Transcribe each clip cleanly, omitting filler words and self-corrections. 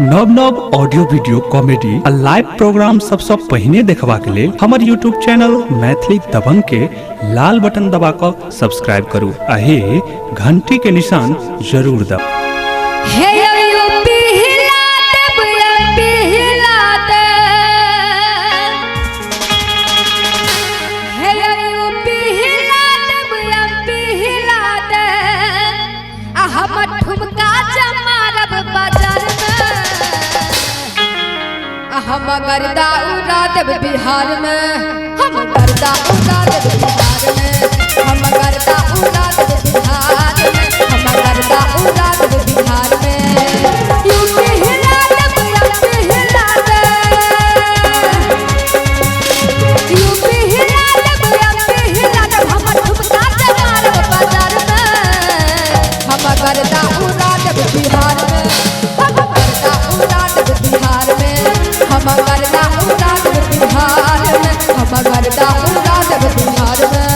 नव नव audio video comedy आ लाइव प्रोग्राम सबसे पहले देखबाक लेल हमर यूट्यूब चैनल मैथिली दबंग के लाल बटन दबा कर सब्सक्राइब करू आ घंटी के निशान जरूर दबाऊ। हम गर्दा उड़ा देव बिहार में, हम गर्दा उड़ा देव बिहार में, हम गर्दा उड़ा देव बिहार में, हम गर्दा उड़ा देव बिहार में। यूपी हिला देव, यूपी हिला दे, यूपी हिला देव, यूपी हिला दे, हम ठुमका से मारब बाजार में। हम गर्दा उड़ा देव बिहार में, हम गर्दा उड़ा देव बिहार में, हम गर्दा उड़ा देव बिहार में, हम गर्दा उड़ा देव बिहार में।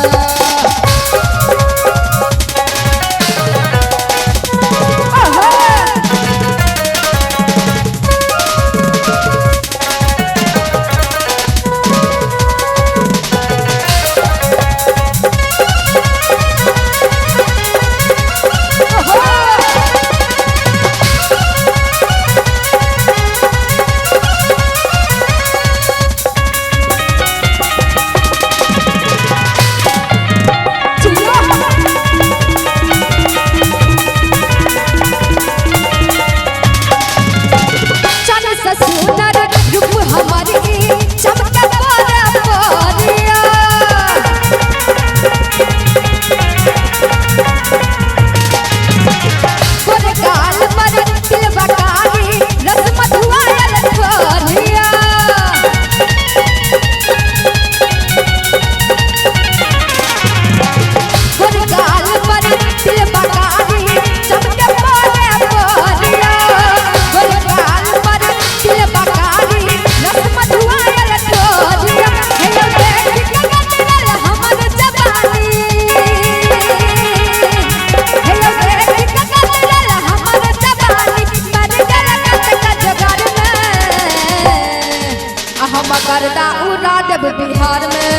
गर्दा उड़ा देव बिहार में,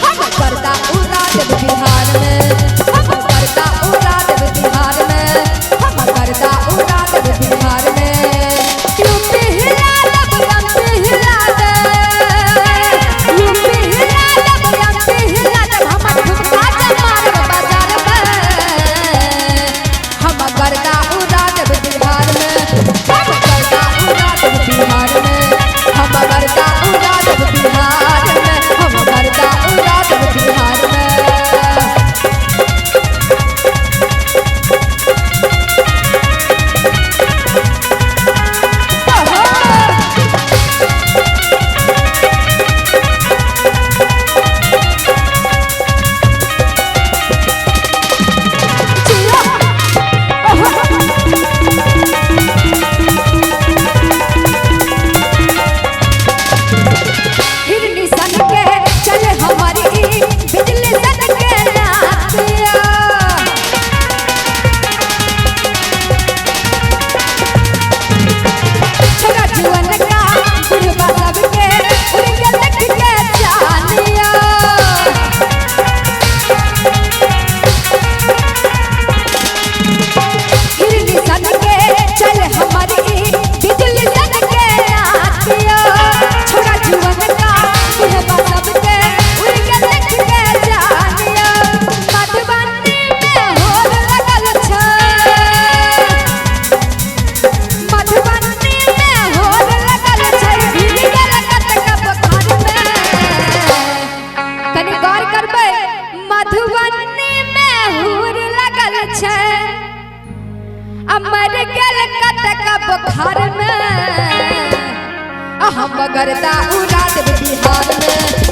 हम गर्दा उड़ा देव बिहार में, हम गर्दा उड़ा देव बिहार में, हम गर्दा उड़ा देव बिहार में। यूपी हिला देव, यूपी हिला दे, यूपी हिला देव, यूपी हिला दे, हम ठुमका से मारब बाजार में। हम गर्दा उड़ा देव बिहार में, हम गर्दा उड़ा देव बिहार में, हम गर्दा उड़ा देव बिहार में, हम गर्दा उड़ा देव बिहार में। अमर गल कतका बुखार में, हम गर्दा उड़ा देव बिहार में।